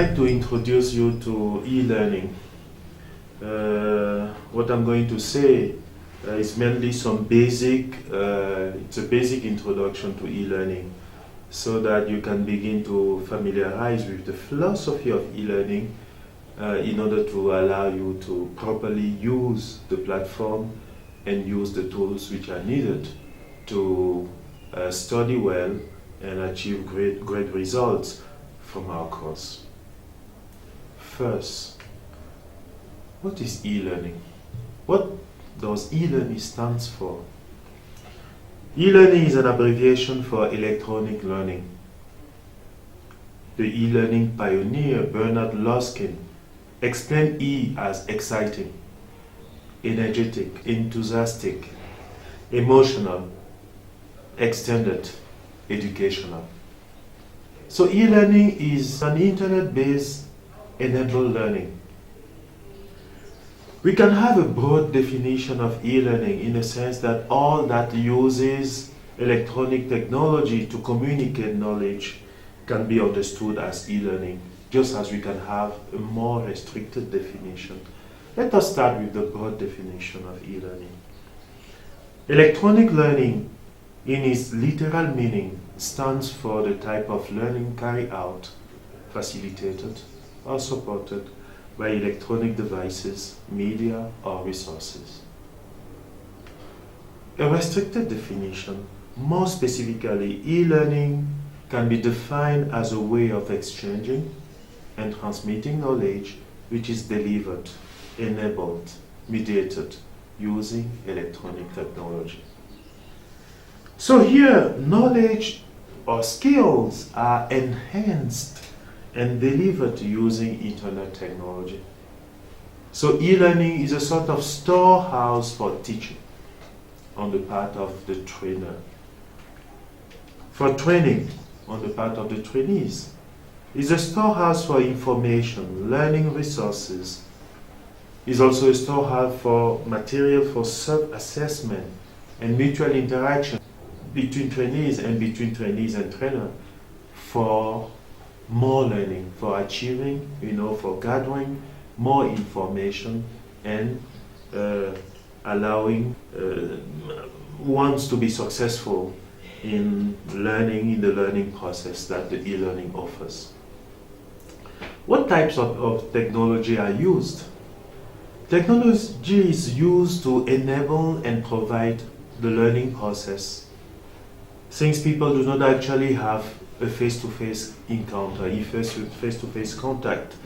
like to introduce you to e-learning. What I'm going to say is mainly some basic, it's a basic introduction to e-learning so that you can begin to familiarize with the philosophy of e-learning in order to allow you to properly use the platform and use the tools which are needed to study well and achieve great results from our course. First, what is e-learning? What does e-learning stand for? E-learning is an abbreviation for electronic learning. The e-learning pioneer Bernard Luskin explained E as exciting, energetic, enthusiastic, emotional, extended, educational. So e-learning is an internet-based enabled learning. We can have a broad definition of e-learning in the sense that all that uses electronic technology to communicate knowledge can be understood as e-learning, just as we can have a more restricted definition. Let us start with the broad definition of e-learning. Electronic learning, in its literal meaning, stands for the type of learning carried out, facilitated, or supported by electronic devices, media, or resources. A restricted definition, more specifically, e-learning can be defined as a way of exchanging and transmitting knowledge which is delivered, enabled, mediated using electronic technology. So here, knowledge or skills are enhanced and delivered using internet technology. So e-learning is a sort of storehouse for teaching on the part of the trainer, for training on the part of the trainees. It's a storehouse for information, learning resources. It's also a storehouse for material for self-assessment and mutual interaction between trainees and trainer for more learning, for achieving, for gathering more information and allowing ones to be successful in learning, in the learning process that the e-learning offers. What types of technology are used? Technology is used to enable and provide the learning process, since people do not actually have a face-to-face encounter, a face-to-face contact,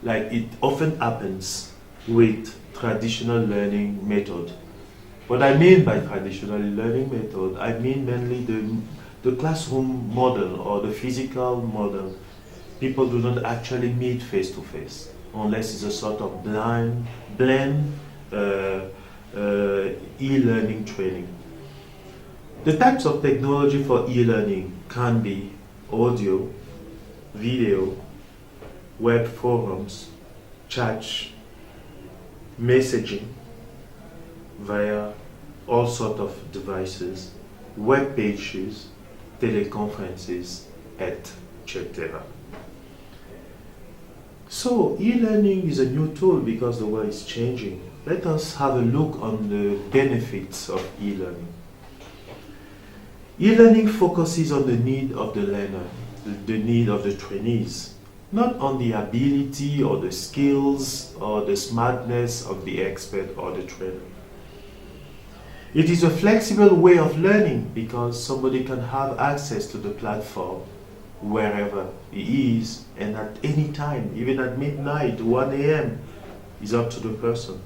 like it often happens with traditional learning method. What I mean by traditional learning method, I mean mainly the classroom model or the physical model. People do not actually meet face-to-face unless it's a sort of blend e-learning training. The types of technology for e-learning can be audio, video, web forums, chat, messaging via all sorts of devices, web pages, teleconferences, etc. So e-learning is a new tool because the world is changing. Let us have a look on the benefits of e-learning. E-learning focuses on the need of the learner, the need of the trainees, not on the ability or the skills or the smartness of the expert or the trainer. It is a flexible way of learning because somebody can have access to the platform wherever he is and at any time, even at midnight, 1 a.m. is up to the person.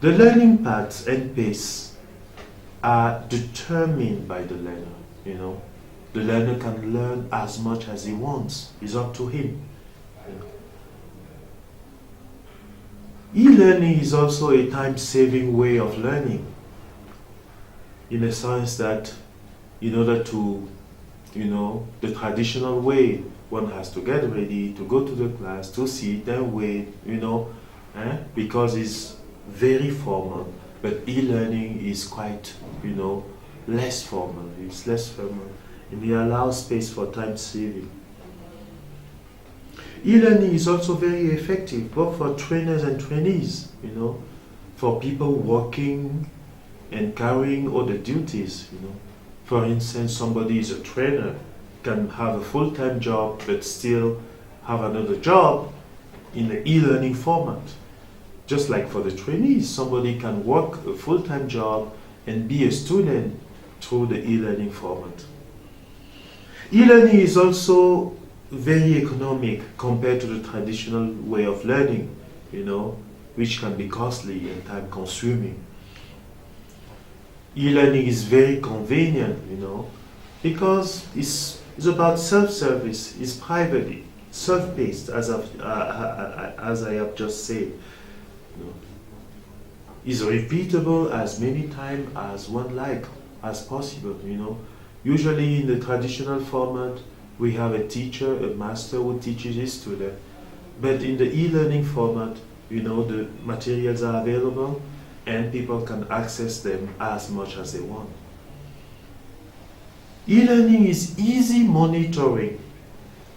The learning paths and pace are determined by the learner, The learner can learn as much as he wants. It's up to him. E-learning is also a time-saving way of learning, in the sense that in order to, the traditional way, one has to get ready, to go to the class, to sit and wait, because it's very formal. But e-learning is quite, less formal. It's less formal. And it allows space for time saving. E-learning is also very effective, both for trainers and trainees, for people working and carrying other duties. For instance, somebody is a trainer, can have a full-time job, but still have another job in the e-learning format. Just like for the trainees, somebody can work a full-time job and be a student through the e-learning format. E-learning is also very economic compared to the traditional way of learning, which can be costly and time-consuming. E-learning is very convenient, because it's about self-service, it's privately, self-paced, as I have just said. Is repeatable as many times as one like as possible. Usually in the traditional format, we have a teacher, a master who teaches his student. But in the e-learning format, the materials are available and people can access them as much as they want. E-learning is easy monitoring.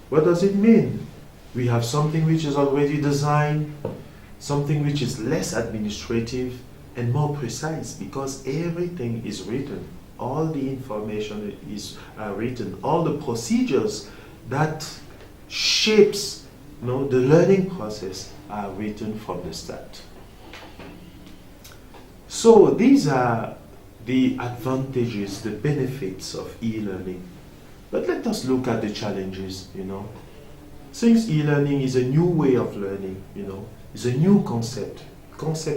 What does it mean? We have something which is already designed, something which is less administrative and more precise, because everything is written. All the information is written. All the procedures that shapes the learning process are written from the start. So these are the advantages, the benefits of e-learning. But let us look at the challenges, Since e-learning is a new way of learning, it's a new concept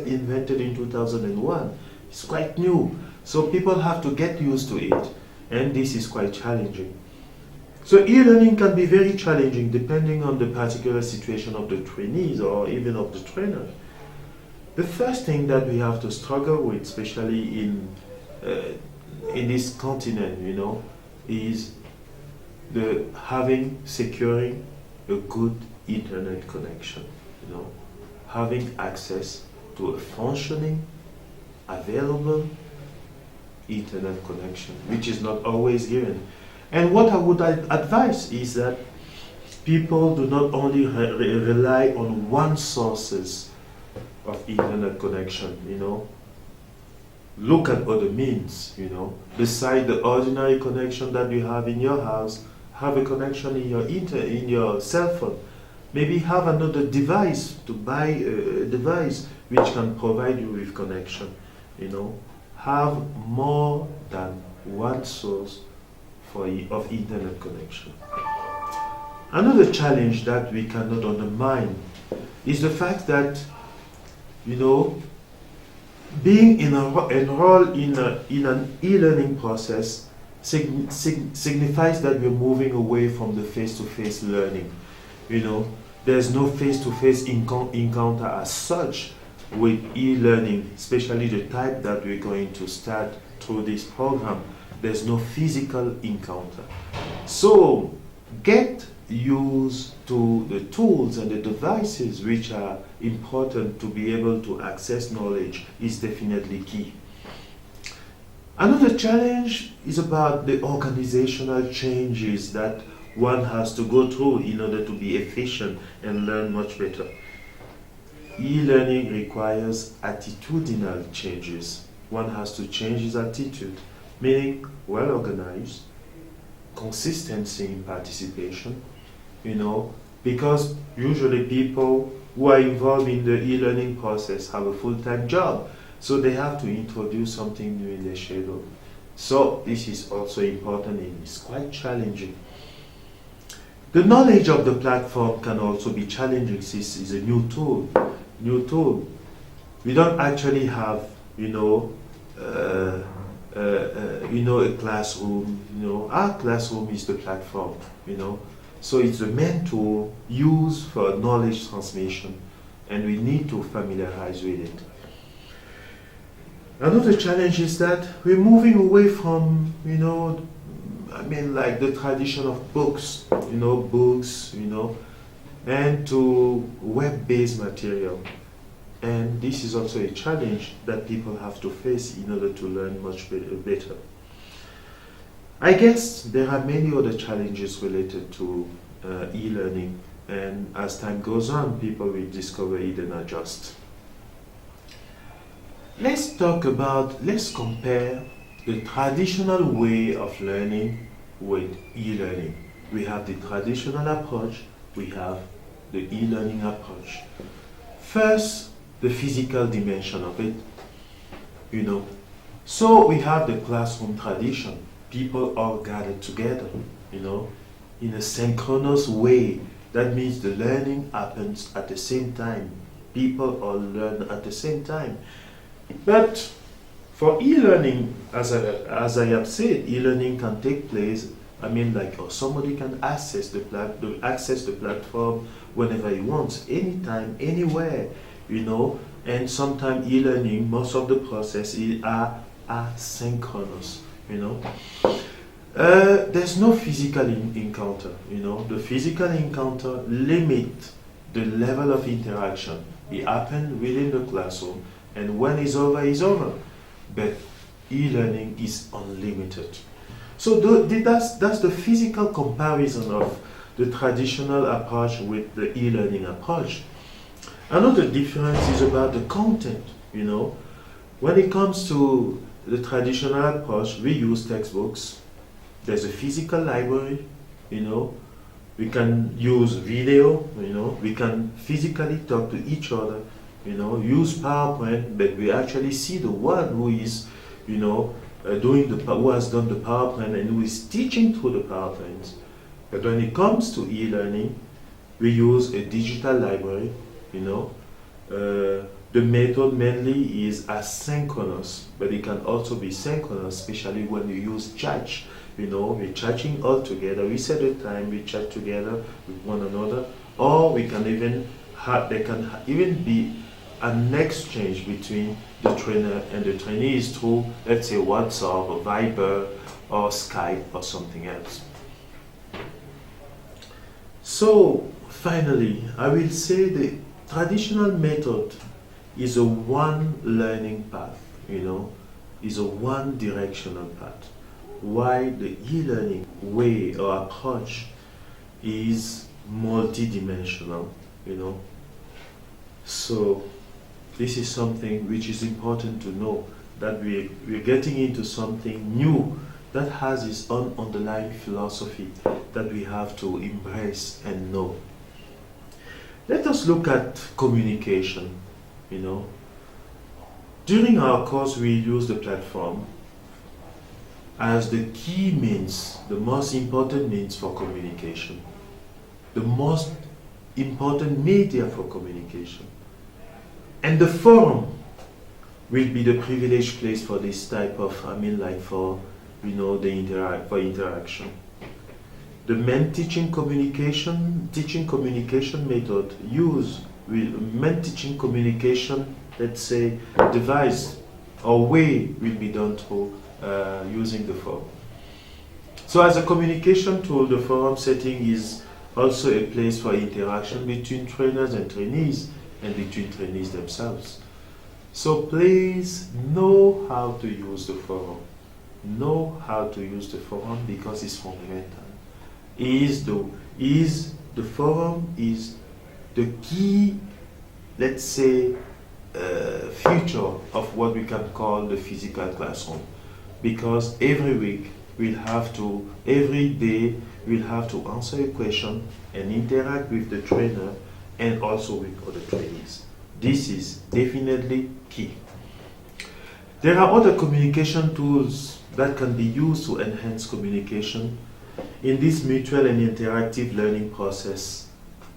invented in 2001. It's quite new. So people have to get used to it, and this is quite challenging. So e-learning can be very challenging depending on the particular situation of the trainees or even of the trainer. The first thing that we have to struggle with, especially in this continent, is securing a good internet connection, having access to a functioning, available internet connection, which is not always given. And what I would advise is that people do not only rely on one sources of internet connection, Look at other means, Beside the ordinary connection that you have in your house, have a connection in your cell phone. Maybe have another device, to buy a device which can provide you with connection, Have more than one source of internet connection. Another challenge that we cannot undermine is the fact that, being enrolled in an e-learning process signifies that we're moving away from the face-to-face learning. There's no face-to-face encounter as such with e-learning, especially the type that we're going to start through this program. There's no physical encounter. So get used to the tools and the devices which are important to be able to access knowledge is definitely key. Another challenge is about the organizational changes that one has to go through in order to be efficient and learn much better. E-learning requires attitudinal changes. One has to change his attitude, meaning well organized, consistency in participation, because usually people who are involved in the e-learning process have a full-time job, so they have to introduce something new in their schedule. So this is also important and it's quite challenging. The knowledge of the platform can also be challenging since it's a new tool. We don't actually have, a classroom. Our classroom is the platform. So it's the main tool used for knowledge transmission, and we need to familiarize with it. Another challenge is that we're moving away from, like the tradition of books, and to web-based material. And this is also a challenge that people have to face in order to learn much better. I guess there are many other challenges related to e-learning, And as time goes on, people will discover it and adjust. Let's compare the traditional way of learning with e-learning. We have the traditional approach, we have the e-learning approach. First, the physical dimension of it, So we have the classroom tradition. People all gathered together, in a synchronous way. That means the learning happens at the same time. People all learn at the same time. But for e-learning, as I have said, e-learning can take place. Somebody can access the platform whenever he wants, anytime, anywhere, And sometimes e-learning, most of the processes are asynchronous, There's no physical encounter, The physical encounter limit the level of interaction. It happens within the classroom, and when it's over, it's over. But e-learning is unlimited. So that's the physical comparison of the traditional approach with the e-learning approach. Another difference is about the content, When it comes to the traditional approach, we use textbooks. There's a physical library, We can use video, We can physically talk to each other, Use PowerPoint, but we actually see the one who is, who has done the PowerPoint and who is teaching through the PowerPoint. But when it comes to e-learning, we use a digital library, The method mainly is asynchronous, but it can also be synchronous, especially when you use chat. We're chatting all together. We set a time, we chat together with one another, or we can even there can even be an exchange between the trainer and the trainees through, let's say, WhatsApp or Viber or Skype or something else. So finally, I will say the traditional method is a one learning path, is a one directional path. While the e-learning way or approach is multidimensional, So this is something which is important to know, that we're getting into something new that has its own underlying philosophy that we have to embrace and know. Let us look at communication, During our course, we use the platform as the key means, the most important means for communication, the most important media for communication. And the forum will be the privileged place for this type of, for interaction. The main teaching communication method main teaching communication, let's say, device or way will be done through using the forum. So as a communication tool, the forum setting is also a place for interaction between trainers and trainees and between trainees themselves. So please know how to use the forum. Know how to use the forum because it's fundamental. The forum is the key, let's say, future of what we can call the physical classroom. Because every week, every day, we'll have to answer a question and interact with the trainer and also with other trainees. This is definitely key. There are other communication tools that can be used to enhance communication in this mutual and interactive learning process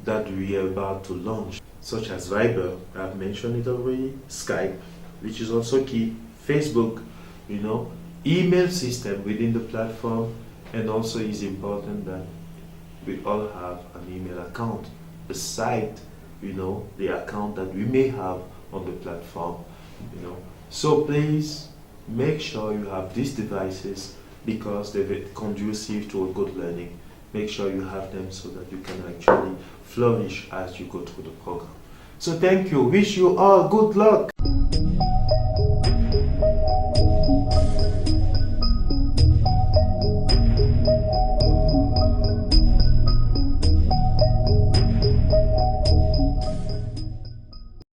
that we are about to launch, such as Viber, I've mentioned it already, Skype, which is also key, Facebook, email system within the platform, and also is important that we all have an email account, the site, the account that we may have on the platform, So please make sure you have these devices because they're conducive to a good learning. Make sure you have them so that you can actually flourish as you go through the program. So thank you. Wish you all good luck.